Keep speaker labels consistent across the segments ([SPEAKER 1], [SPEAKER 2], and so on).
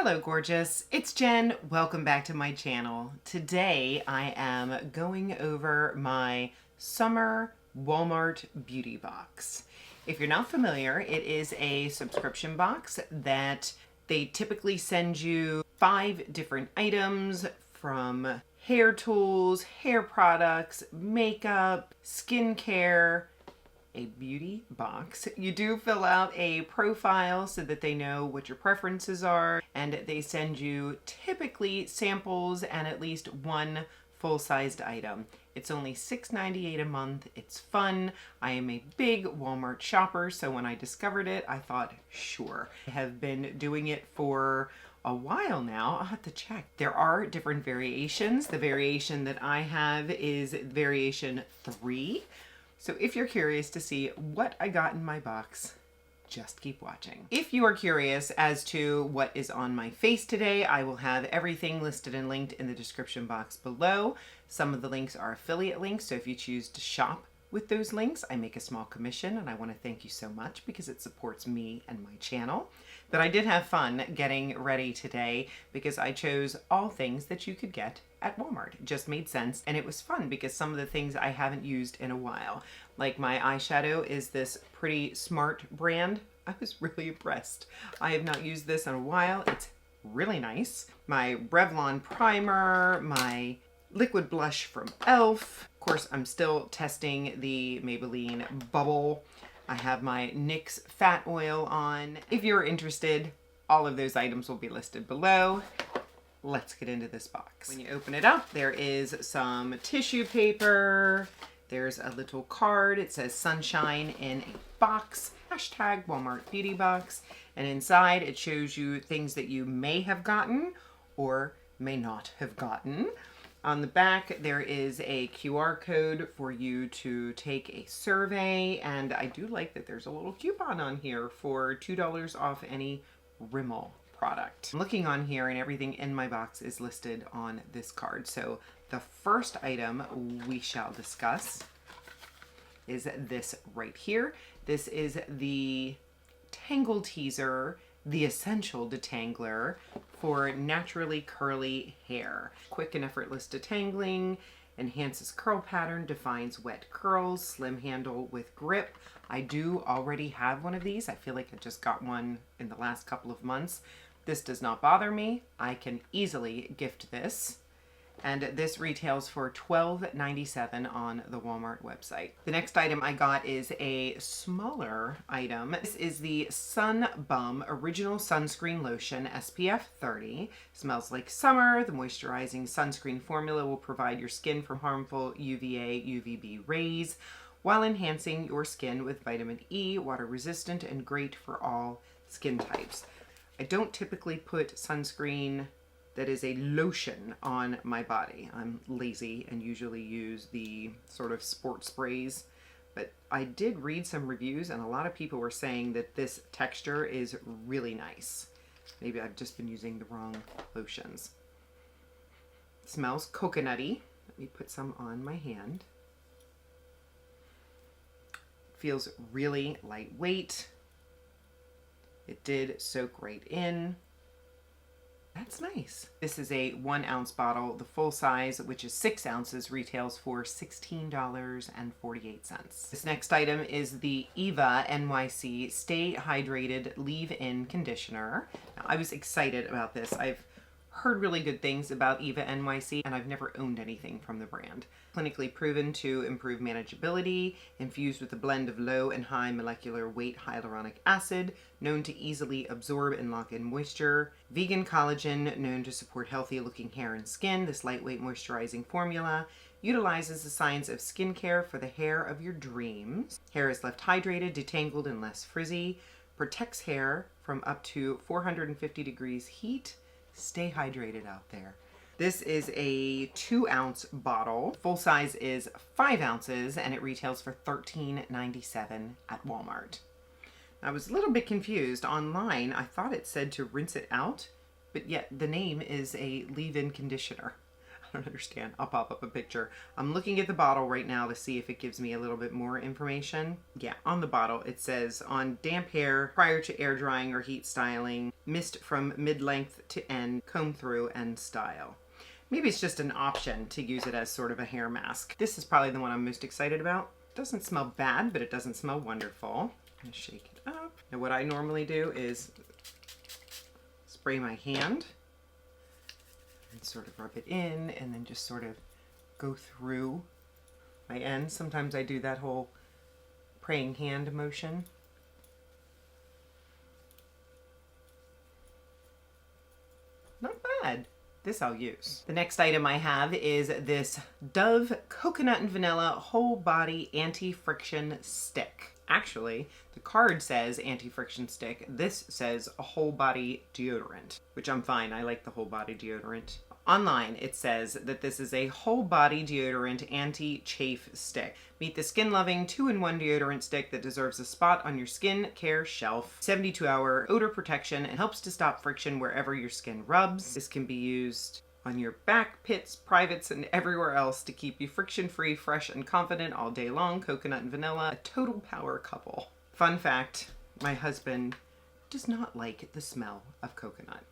[SPEAKER 1] Hello gorgeous, it's Jen. Welcome back to my channel. Today I am going over my summer Walmart beauty box. If you're not familiar, it is a subscription box that they typically send you 5 different items from hair tools, hair products, makeup, skincare, a beauty box. You do fill out a profile so that they know what your preferences are, and they send you typically samples and at least one full-sized item. It's only $6.98 a month. It's fun. I am a big Walmart shopper, so when I discovered it, I thought, sure. I have been doing it for a while now. I'll have to check. There are different variations. The variation that I have is variation 3. So if you're curious to see what I got in my box, just keep watching. If you are curious as to what is on my face today, I will have everything listed and linked in the description box below. Some of the links are affiliate links, so if you choose to shop with those links, I make a small commission, and I want to thank you so much because it supports me and my channel. But I did have fun getting ready today because I chose all things that you could get at Walmart. It just made sense, and it was fun because some of the things I haven't used in a while. Like my eyeshadow is this Pretty Smart brand. I was really impressed. I have not used this in a while. It's really nice. My Revlon primer, my liquid blush from e.l.f. Of course, I'm still testing the Maybelline Bubble. I have my NYX Fat Oil on. If you're interested, all of those items will be listed below. Let's get into this box. When you open it up, there is some tissue paper. There's a little card. It says Sunshine in a box, hashtag Walmart Beauty Box. And inside it shows you things that you may have gotten or may not have gotten. On the back, there is a QR code for you to take a survey. And I do like that there's a little coupon on here for $2 off any Rimmel product. I'm looking on here and everything in my box is listed on this card. So the first item we shall discuss is this right here. This is the Tangle Teaser, the Essential Detangler for naturally curly hair. Quick and effortless detangling, enhances curl pattern, defines wet curls, slim handle with grip. I do already have one of these. I feel like I just got one in the last couple of months. This does not bother me. I can easily gift this. And this retails for $12.97 on the Walmart website. The next item I got is a smaller item. This is the Sun Bum Original Sunscreen Lotion SPF 30. Smells like summer. The moisturizing sunscreen formula will provide your skin from harmful UVA, UVB rays while enhancing your skin with vitamin E, water resistant, and great for all skin types. I don't typically put sunscreen that is a lotion on my body. I'm lazy and usually use the sort of sport sprays, but I did read some reviews and a lot of people were saying that this texture is really nice. Maybe I've just been using the wrong lotions. It smells coconutty. Let me put some on my hand. Feels really lightweight. It did soak right in. That's nice. This is a 1 ounce bottle. The full size, which is 6 ounces, retails for $16.48. This next item is the Eva NYC Stay Hydrated Leave-In Conditioner. Now, I was excited about this. I've heard really good things about Eva NYC, and I've never owned anything from the brand. Clinically proven to improve manageability, infused with a blend of low and high molecular weight hyaluronic acid, known to easily absorb and lock in moisture. Vegan collagen, known to support healthy looking hair and skin. This lightweight moisturizing formula utilizes the science of skincare for the hair of your dreams. Hair is left hydrated, detangled, and less frizzy. Protects hair from up to 450 degrees heat. Stay hydrated out there. This is a 2 ounce bottle. Full size is 5 ounces and it retails for $13.97 at Walmart. I was a little bit confused. Online, I thought it said to rinse it out, but yet the name is a leave-in conditioner. don't understand. I'll pop up a picture. I'm looking at the bottle right now to see if it gives me a little bit more information. Yeah, on the bottle it says, on damp hair, prior to air drying or heat styling, mist from mid-length to end, comb through and style. Maybe it's just an option to use it as sort of a hair mask. This is probably the one I'm most excited about. Doesn't smell bad, but it doesn't smell wonderful. I'm gonna shake it up. Now what I normally do is spray my hand and sort of rub it in and then just sort of go through my ends. Sometimes I do that whole praying hand motion. Not bad. This I'll use. The next item I have is this Dove Coconut and Vanilla Whole Body Anti-Friction Stick. Actually, the card says anti-friction stick. This says a whole body deodorant, which I'm fine. I like the whole body deodorant. Online, it says that this is a whole body deodorant anti-chafe stick. Meet the skin-loving 2-in-1 deodorant stick that deserves a spot on your skin care shelf. 72-hour odor protection and helps to stop friction wherever your skin rubs. This can be used on your back, pits, privates, and everywhere else to keep you friction-free, fresh, and confident all day long. Coconut and vanilla, a total power couple. Fun fact, my husband does not like the smell of coconut.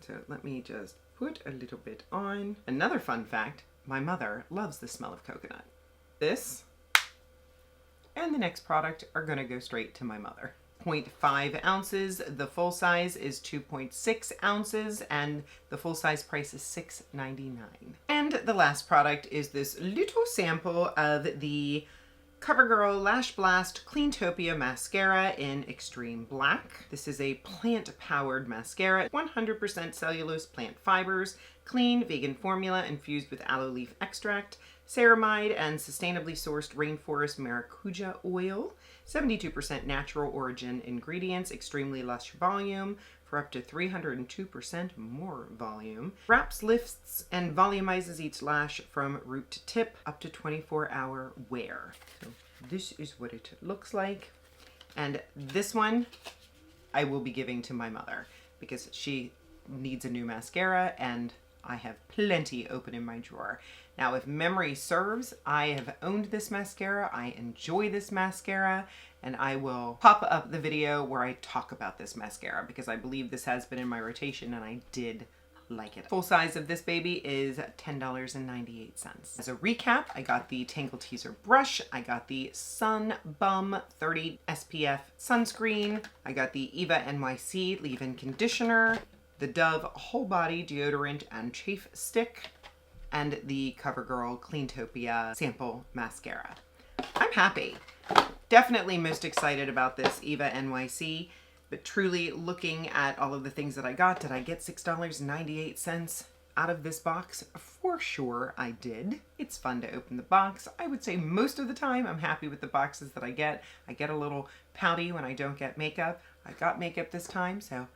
[SPEAKER 1] So let me just put a little bit on. Another fun fact, my mother loves the smell of coconut. This and the next product are gonna go straight to my mother. 0.5 ounces. The full size is 2.6 ounces and the full size price is $6.99. And the last product is this little sample of the CoverGirl Lash Blast Cleantopia Mascara in Extreme Black. This is a plant-powered mascara, 100% cellulose plant fibers, clean vegan formula infused with aloe leaf extract, ceramide, and sustainably sourced rainforest maracuja oil. 72% natural origin ingredients, extremely lush volume for up to 302% more volume. Wraps, lifts, and volumizes each lash from root to tip, up to 24-hour wear. So this is what it looks like. And this one I will be giving to my mother because she needs a new mascara and I have plenty open in my drawer. Now, if memory serves, I have owned this mascara. I enjoy this mascara, and I will pop up the video where I talk about this mascara because I believe this has been in my rotation and I did like it. Full size of this baby is $10.98. As a recap, I got the Tangle Teezer brush, I got the Sun Bum 30 SPF sunscreen, I got the Eva NYC leave-in conditioner, the Dove whole body deodorant and chafe stick, and the CoverGirl Cleantopia sample mascara. I'm happy. Definitely most excited about this Eva NYC, but truly looking at all of the things that I got, did I get $6.98 out of this box? For sure I did. It's fun to open the box. I would say most of the time I'm happy with the boxes that I get. I get a little pouty when I don't get makeup. I got makeup this time, so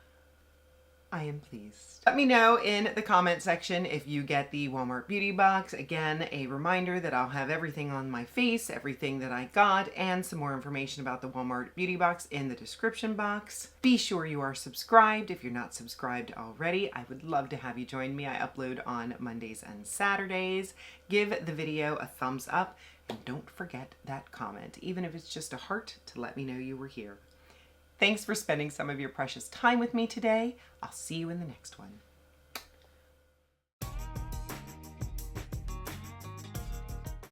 [SPEAKER 1] I am pleased. Let me know in the comment section if you get the Walmart Beauty Box. Again, a reminder that I'll have everything on my face, everything that I got, and some more information about the Walmart Beauty Box in the description box. Be sure you are subscribed if you're not subscribed already. I would love to have you join me. I upload on Mondays and Saturdays. Give the video a thumbs up and don't forget that comment, even if it's just a heart, to let me know you were here. Thanks for spending some of your precious time with me today. I'll see you in the next one.